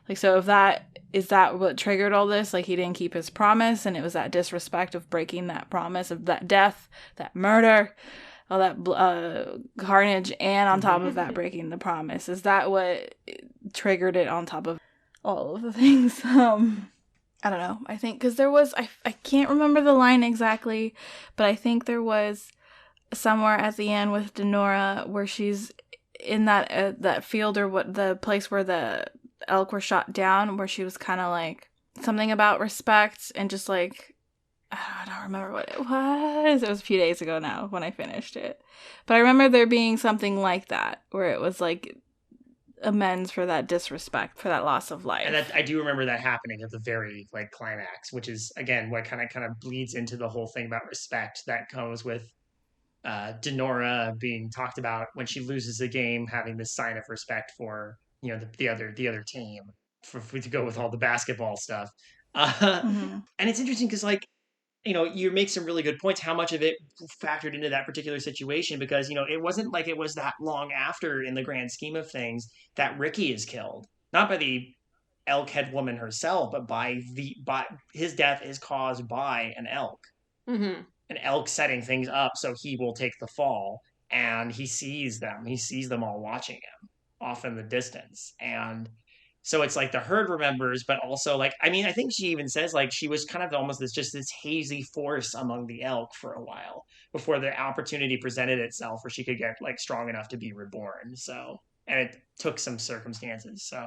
like, so if is that what triggered all this? Like, he didn't keep his promise, and it was that disrespect of breaking that promise, of that death, that murder, all that carnage, and on top of that, breaking the promise. Is that what triggered it on top of all of the things? I don't know. I think, because there was, I can't remember the line exactly, but I think there was somewhere at the end with Denora where she's in that field or what the place where the elk were shot down, where she was kind of like something about respect and just like I don't remember what it was. It was a few days ago now when I finished it, but I remember there being something like that where it was like amends for that disrespect, for that loss of life. And I do remember that happening at the very like climax, which is again what kind of bleeds into the whole thing about respect that comes with Denora being talked about when she loses a game, having this sign of respect for the other team to go with all the basketball stuff. Hmm. And it's interesting because you make some really good points how much of it factored into that particular situation because it wasn't like it was that long after in the grand scheme of things that Ricky is killed, not by the elk head woman herself, but by his death is caused by Mm-hmm. an elk setting things up so he will take the fall, and he sees them all watching him off in the distance. And so it's like the herd remembers, but also like I think she even says like she was kind of almost this hazy force among the elk for a while before the opportunity presented itself where she could get like strong enough to be reborn. So, and it took some circumstances. So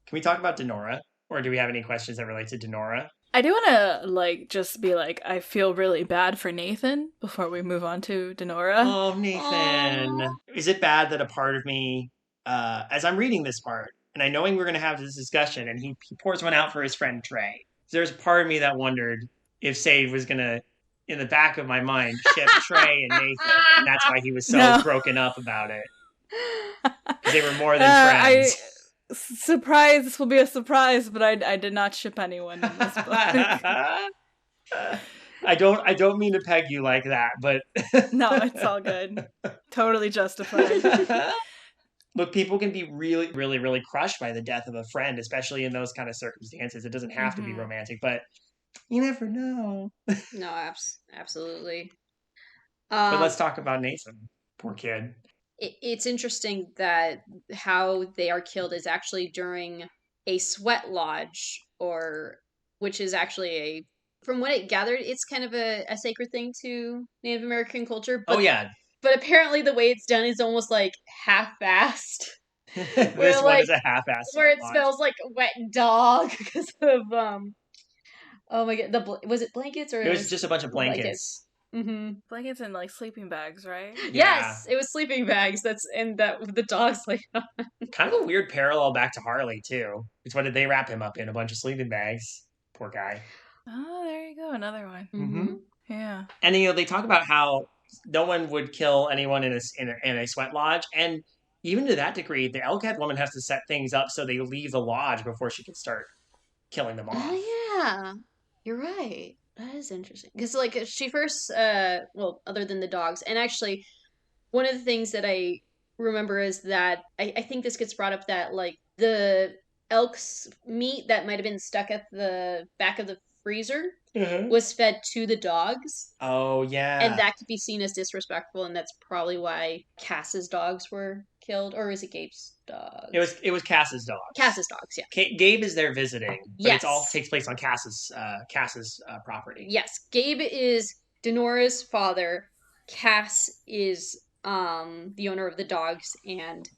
can we talk about Denora, or do we have any questions that relate to Denora? I do want to like just be like I feel really bad for Nathan before we move on to Denora. Oh, Aw. Nathan. Is it bad that a part of me, as I'm reading this part, and I knowing we're going to have this discussion, and he pours one out for his friend Trey, there's a part of me that wondered if Save was going to, in the back of my mind, ship Trey and Nathan, and that's why he was so No. broken up about it, because they were more than I friends. surprise. This will be a surprise, but I did not ship anyone in this book. I don't mean to peg you like that, but No, it's all good. Totally justified. look, people can be really, really, really crushed by the death of a friend, especially in those kind of circumstances. It doesn't have to be Hmm. romantic, but you never know. No, absolutely. But Um, let's talk about Nathan. Poor kid. it's interesting that how they are killed is actually during a sweat lodge, or which is actually from what it gathered, it's kind of a sacred thing to Native American culture, Oh but yeah, apparently the way it's done is almost like half-assed, where this one like is a half-assed where it watch. smells like wet dog because of oh my god, was it blankets or It it was was just a bunch of blankets? blankets. Mm-hmm. Blankets and like sleeping bags, right? Yeah, Yes, it was sleeping bags. That's and that the dogs like. kind of a weird parallel back to Harley too. It's what did they wrap him up in? A bunch of sleeping bags. Poor guy. Oh, there you go, another one. Mm-hmm. Yeah. And they talk about how no one would kill anyone in a sweat lodge, and even to that degree, the Elkhead woman has to set things up so they leave the lodge before she can start killing them off. Oh yeah, you're right. That is interesting because like she first, well, other than the dogs, and actually one of the things that I remember is that I think this gets brought up that like the elk's meat that might have been stuck at the back of the freezer Mhm. was fed to the dogs, Oh and yeah, that could be seen as disrespectful, and that's probably why Cass's dogs were killed, or is it Gabe's it dogs? was Cass's dogs. Cass's dogs, yeah. Gabe is there visiting, but it's all Yes. takes place on Cass's property. Yes. Gabe is Denora's father. Cass is the owner of the dogs and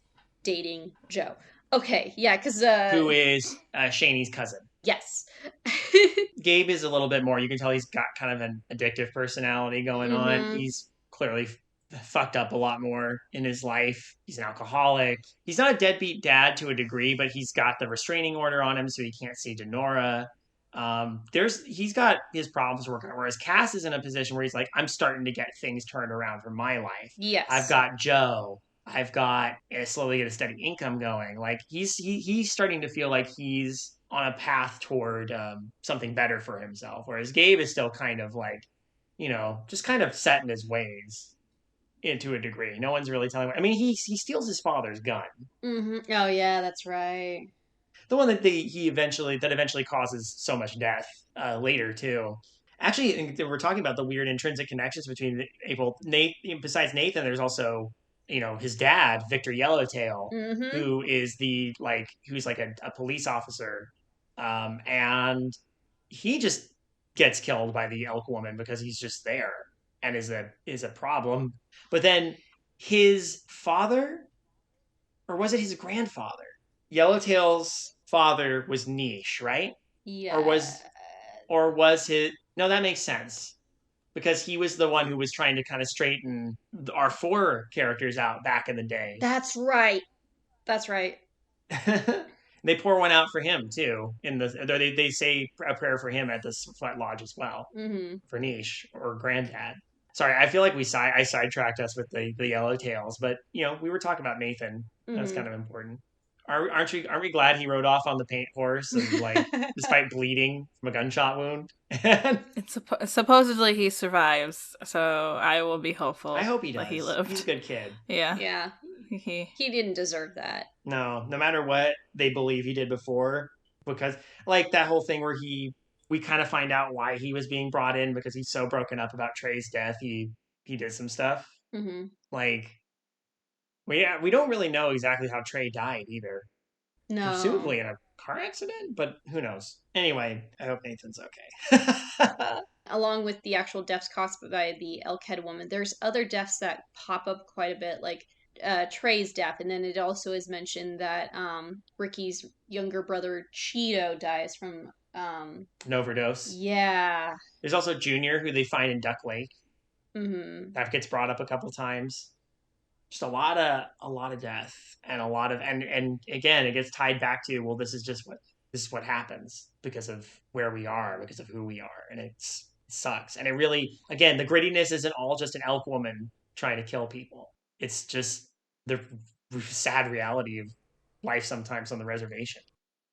dating Joe. Okay, yeah, because Who is Shaney's cousin. yes. Gabe is a little bit more. You can tell he's got kind of an addictive personality going on. Mm-hmm. He's clearly fucked up a lot more in his life. He's an alcoholic. He's not a deadbeat dad to a degree, but he's got the restraining order on him, so he can't see Denora. He's got his problems working on. Whereas Cass is in a position where he's like, I'm starting to get things turned around for my life. I've Yes. got Joe. I've got slowly get a steady income going. Like he's starting to feel like he's on a path toward something better for himself. Whereas Gabe is still kind of like, just kind of set in his ways to a degree. No one's really telling him. I mean, he steals his father's gun, Mm-hmm. Oh yeah, that's right. the one that eventually causes so much death later too. Actually, we're talking about the weird intrinsic connections between April. Nate, besides Nathan, there's also his dad, Victor Yellowtail, Mm-hmm. who's like a police officer, and he just gets killed by the elk woman because he's just there and is a problem. But then his father, or was it his grandfather? Yellowtail's father was Niche, right? Or Yeah. was his? No, that makes sense because he was the one who was trying to kind of straighten our four characters out back in the day. That's right. That's right. They pour one out for him too. They say a prayer for him at the sweat lodge as well Mm-hmm. for Niche or Granddad. Sorry, I feel like I sidetracked us with the Yellowtails, but we were talking about Nathan. That's kind of important. Aren't we glad he rode off on the paint horse and like despite bleeding from a gunshot wound? And Supposedly he survives, so I will be I hopeful hope he that he does. He's a lived. good kid. Yeah. Yeah, He he didn't deserve that. No matter what they believe he did before, because like that whole thing where we kind of find out why he was being brought in because he's so broken up about Trey's death. He did some stuff. Hmm. Like we don't really know exactly how Trey died either. No. Presumably in a car accident, but who knows? Anyway, I hope Nathan's okay. Along with the actual deaths caused by the Elkhead woman, there's other deaths that pop up quite a bit, like Trey's death, and then it also is mentioned that Ricky's younger brother Cheeto dies from An overdose. yeah. There's also Junior, who they find in Duck Lake. Hmm. That gets brought up a couple times. Just a lot of death and a lot of and again it gets tied back to, well, this is what happens because of where we are, because of who we are, and it sucks. And it really, again, the grittiness isn't all just an elk woman trying to kill people. It's just the sad reality of life sometimes on the reservation.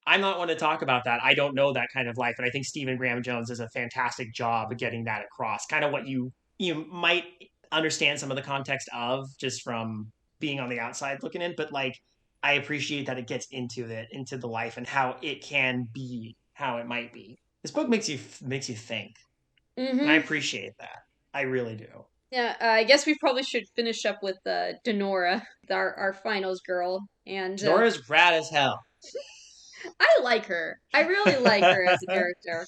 I'm not one to talk about that. I don't know that kind of life, and I think Stephen Graham Jones does a fantastic job of getting that across. Kind of what you might understand some of the context of just from being on the outside looking in, but like I appreciate that it gets into the life and how it can be, how it might be. This book makes you think, and I Hmm. appreciate that. I really do. Yeah, I guess we probably should finish up with Denora, our finals girl, and Nora's rad as hell. I like her. I really like her as a character.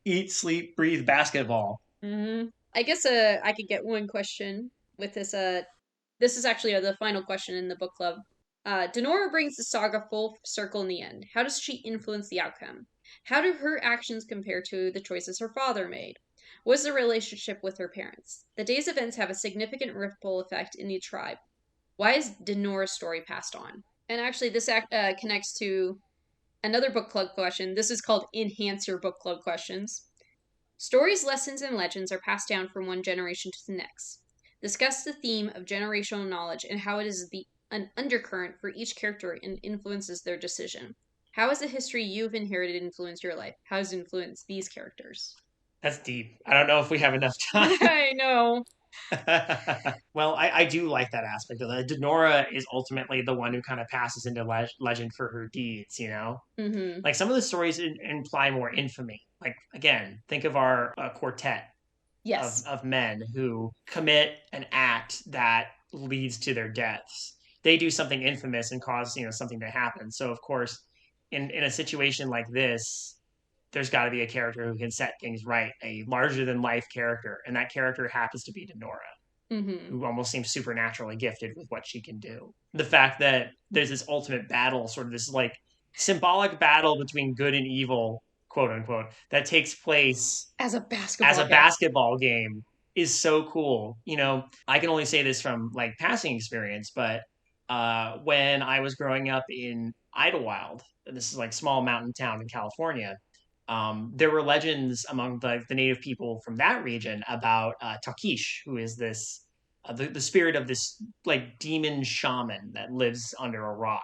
Eat, sleep, breathe basketball. Hmm. I guess I could get one question with this. This is actually the final question in the book club. Denora brings the saga full circle in the end. How does she influence the outcome? How do her actions compare to the choices her father made? What's the relationship with her parents? The day's events have a significant ripple effect in the tribe. Why is Denora's story passed on? And actually, this connects to another book club question. This is called Enhance Your Book Club Questions. Stories, lessons, and legends are passed down from one generation to the next. Discuss the theme of generational knowledge and how it is an undercurrent for each character and influences their decision. How has the history you've inherited influenced your life? How has it influenced these characters? That's deep. I don't know if we have enough time. I know. Well, I do like that aspect of that. Denora is ultimately the one who kind of passes into legend for her deeds, you know? Mm-hmm. Like some of the stories imply more infamy. Like, again, think of our quartet Yes. of men who commit an act that leads to their deaths. They do something infamous and cause, something to happen. So, of course, in a situation like this, there's got to be a character who can set things right, a larger than life character, and that character happens to be Denora, Mm-hmm. who almost seems supernaturally gifted with what she can do. The fact that there's this ultimate battle, sort of this like symbolic battle between good and evil, quote unquote, that takes place As a as basketball a guy. basketball game is so cool. I can only say this from like passing experience, but when I was growing up in Idlewild, this is like small mountain town in California, there were legends among the native people from that region about Takish, who is this the spirit of this like demon shaman that lives under a rock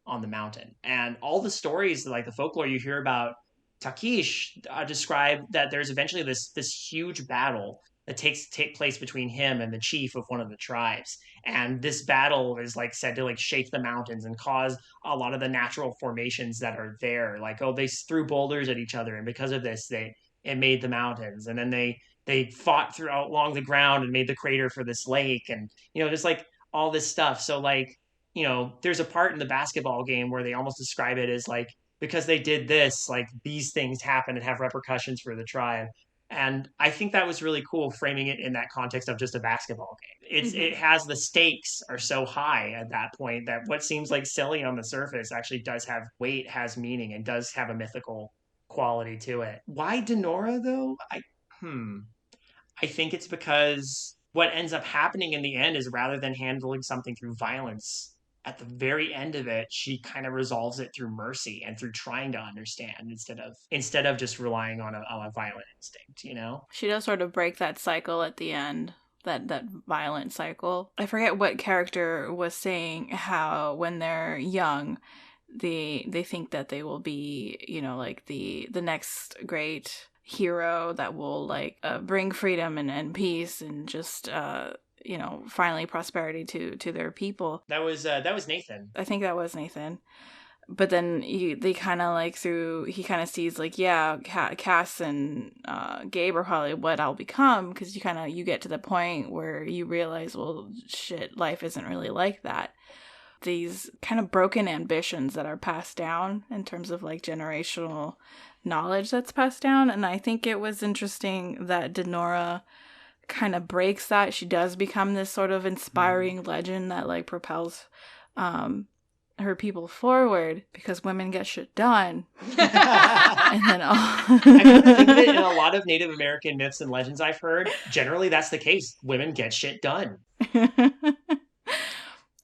on the mountain. And all the stories, like the folklore you hear about Takish, describe that there's eventually this huge battle that take place between him and the chief of one of the tribes. And this battle is like said to like shake the mountains and cause a lot of the natural formations that are there. Like, oh, they threw boulders at each other, and because of this, it made the mountains. And then they fought throughout along the ground and made the crater for this lake, and just like all this stuff. So like, there's a part in the basketball game where they almost describe it as like, because they did this, like these things happen and have repercussions for the tribe. And I think that was really cool, framing it in that context of just a basketball game. Mm-hmm. It has the stakes are so high at that point that what seems like silly on the surface actually does have weight, has meaning, and does have a mythical quality to it. Why Denora though? Hmm. I think it's because what ends up happening in the end is, rather than handling something through violence, at the very end of it, she kind of resolves it through mercy and through trying to understand instead of just relying on a violent instinct. She does sort of break that cycle at the end that violent cycle. I forget what character was saying how when they're young, they think that they will be, like the next great hero that will like bring freedom and peace and just finally prosperity to their people. That was Nathan. I think that was Nathan. But then they kind of like he kind of sees like, yeah, Cass and Gabe are probably what I'll become, because you get to the point where you realize, well, shit, life isn't really like that. These kind of broken ambitions that are passed down in terms of like generational knowledge that's passed down. And I think it was interesting that Denora kind of breaks that. She does become this sort of inspiring legend that like propels her people forward, because women get shit done. And then I think that in a lot of Native American myths and legends I've heard, generally that's the case. Women get shit done.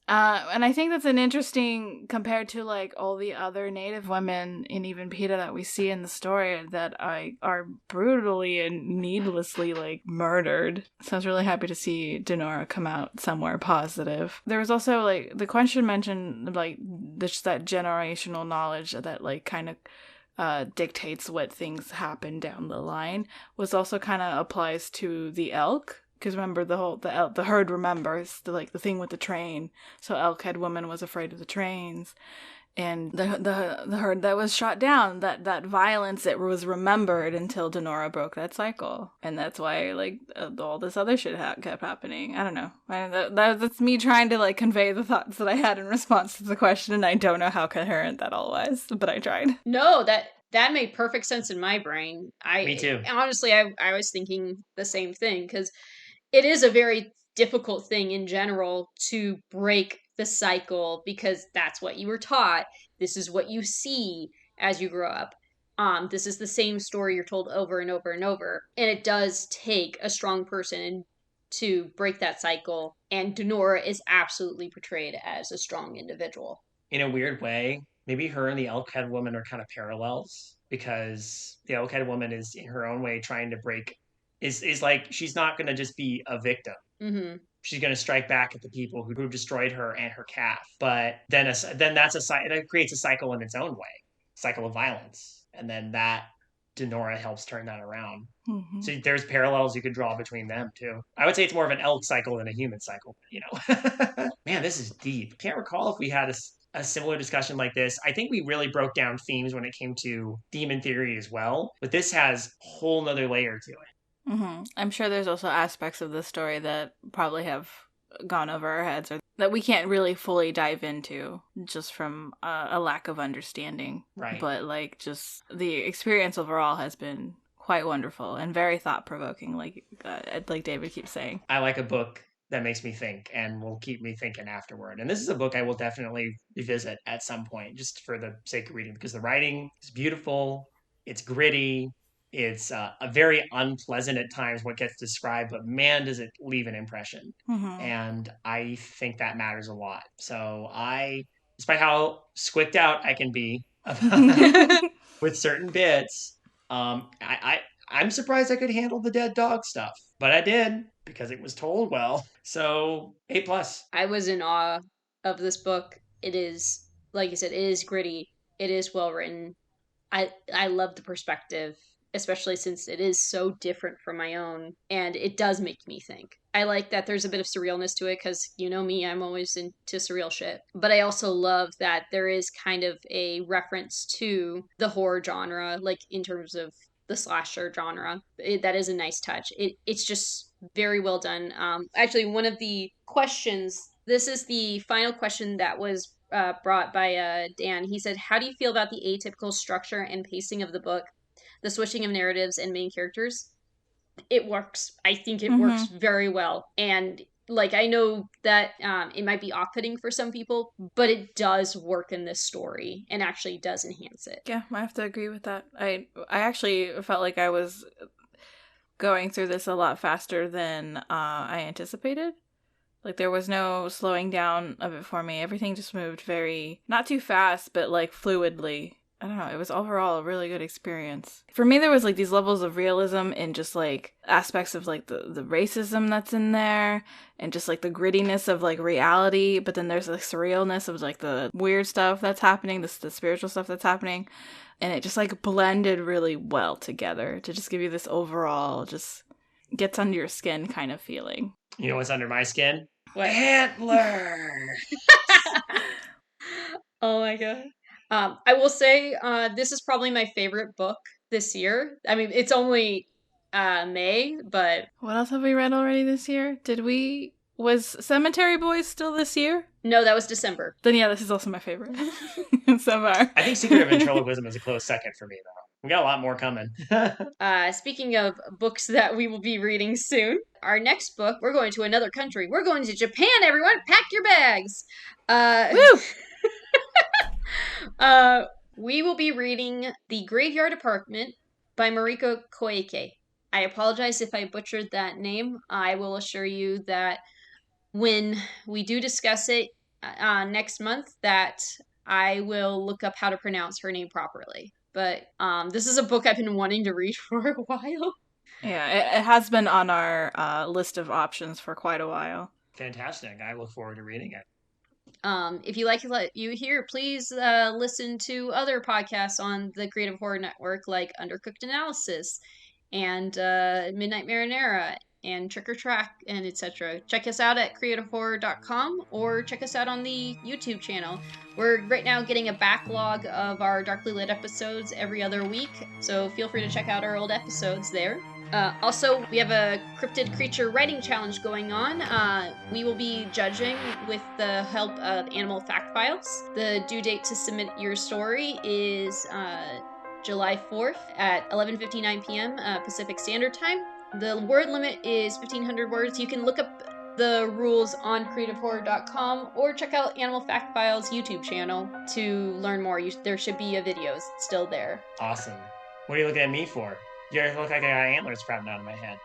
And I think that's an interesting, compared to like all the other Native women and even Peeta that we see in the story that are brutally and needlessly like murdered. So I was really happy to see Denora come out somewhere positive. There was also like the question mentioned like that generational knowledge that like kind of dictates what things happen down the line, was also kind of applies to the elk. Because remember, the herd remembers the thing with the train. So Elkhead Woman was afraid of the trains, and the herd that was shot down. That violence, it was remembered until Denora broke that cycle, and that's why like all this other shit kept happening. I don't know. That's me trying to like convey the thoughts that I had in response to the question, and I don't know how coherent that all was, but I tried. No, that made perfect sense in my brain. Me too. Honestly, I was thinking the same thing, because it is a very difficult thing in general to break the cycle, because that's what you were taught. This is what you see as you grow up. This is the same story you're told over and over and over. And it does take a strong person to break that cycle. And Denora is absolutely portrayed as a strong individual. In a weird way, maybe her and the Elkhead Woman are kind of parallels, because the Elkhead Woman is in her own way trying to break. Is like, she's not going to just be a victim. Mm-hmm. She's going to strike back at the people who destroyed her and her calf. But then it creates a cycle in its own way, cycle of violence, and then that Denora helps turn that around. Mm-hmm. So there's parallels you could draw between them too. I would say it's more of an elk cycle than a human cycle. Man, this is deep. Can't recall if we had a similar discussion like this. I think we really broke down themes when it came to demon theory as well, but this has a whole nother layer to it. Mm-hmm. I'm sure there's also aspects of the story that probably have gone over our heads, or that we can't really fully dive into just from a lack of understanding. Right. But like, just the experience overall has been quite wonderful and very thought-provoking, like David keeps saying. I like a book that makes me think and will keep me thinking afterward. And this is a book I will definitely revisit at some point, just for the sake of reading, because the writing is beautiful, it's gritty, it's a very unpleasant at times what gets described, but man, does it leave an impression. Mm-hmm. And I think that matters a lot. So despite how squicked out I can be with certain bits, I'm surprised I could handle the dead dog stuff, but I did, because it was told well. So A+. I was in awe of this book. It is, like you said, it is gritty. It is well written. I love the perspective, especially since it is so different from my own, and it does make me think. I like that there's a bit of surrealness to it, because you know me, I'm always into surreal shit. But I also love that there is kind of a reference to the horror genre, like in terms of the slasher genre. That is a nice touch. It's just very well done. Actually, one of the questions, this is the final question that was brought by Dan. He said, how do you feel about the atypical structure and pacing of the book, the switching of narratives and main characters? It works. I think it works very well. And like, I know that it might be off-putting for some people, but it does work in this story and actually does enhance it. Yeah, I have to agree with that. I actually felt like I was going through this a lot faster than I anticipated. Like, there was no slowing down of it for me. Everything just moved very, not too fast, but like fluidly. I don't know, it was overall a really good experience. For me, there was like these levels of realism in just like aspects of like the racism that's in there and just like the grittiness of like reality, but then there's the surrealness of like the weird stuff that's happening, the spiritual stuff that's happening, and it just like blended really well together to just give you this overall just gets under your skin kind of feeling. You know what's under my skin? What? Antler! Oh my god. I will say, this is probably my favorite book this year. I mean, it's only May, but What else have we read already this year? Was Cemetery Boys still this year? no, that was December. Then yeah, this is also my favorite so far. I think Secret of Ventriloquism is a close second for me, though. We got a lot more coming. Speaking of books that we will be reading soon, our next book, we're going to another country. We're going to Japan, everyone! Pack your bags! Woo! We will be reading The Graveyard Apartment by Mariko Koike. I apologize if I butchered that name. I will assure you that when we do discuss it next month, that I will look up how to pronounce her name properly. But this is a book I've been wanting to read for a while. Yeah, it has been on our list of options for quite a while. Fantastic. I look forward to reading it. If you like what you hear, please listen to other podcasts on the Creative Horror Network, like Undercooked Analysis and Midnight Marinara and Trick or Track and etc. Check us out at creativehorror.com or check us out on the YouTube channel. We're right now getting a backlog of our Darkly Lit episodes every other week, so feel free to check out our old episodes there. Also, we have a cryptid creature writing challenge going on. We will be judging with the help of Animal Fact Files. The due date to submit your story is July 4th at 11:59 p.m. Pacific Standard Time. The word limit is 1,500 words. You can look up the rules on creativehorror.com or check out Animal Fact Files' YouTube channel to learn more. There should be a video still there. Awesome. What are you looking at me for? You look like I got antlers sprouting out of my head.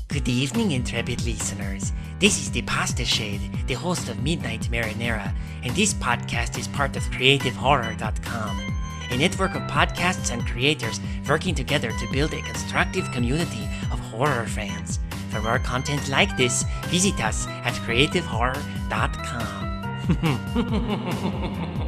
Good evening, intrepid listeners. This is the Pasta Shade, the host of Midnight Marinara, and this podcast is part of CreativeHorror.com, a network of podcasts and creators working together to build a constructive community of horror fans. For more content like this, visit us at CreativeHorror.com.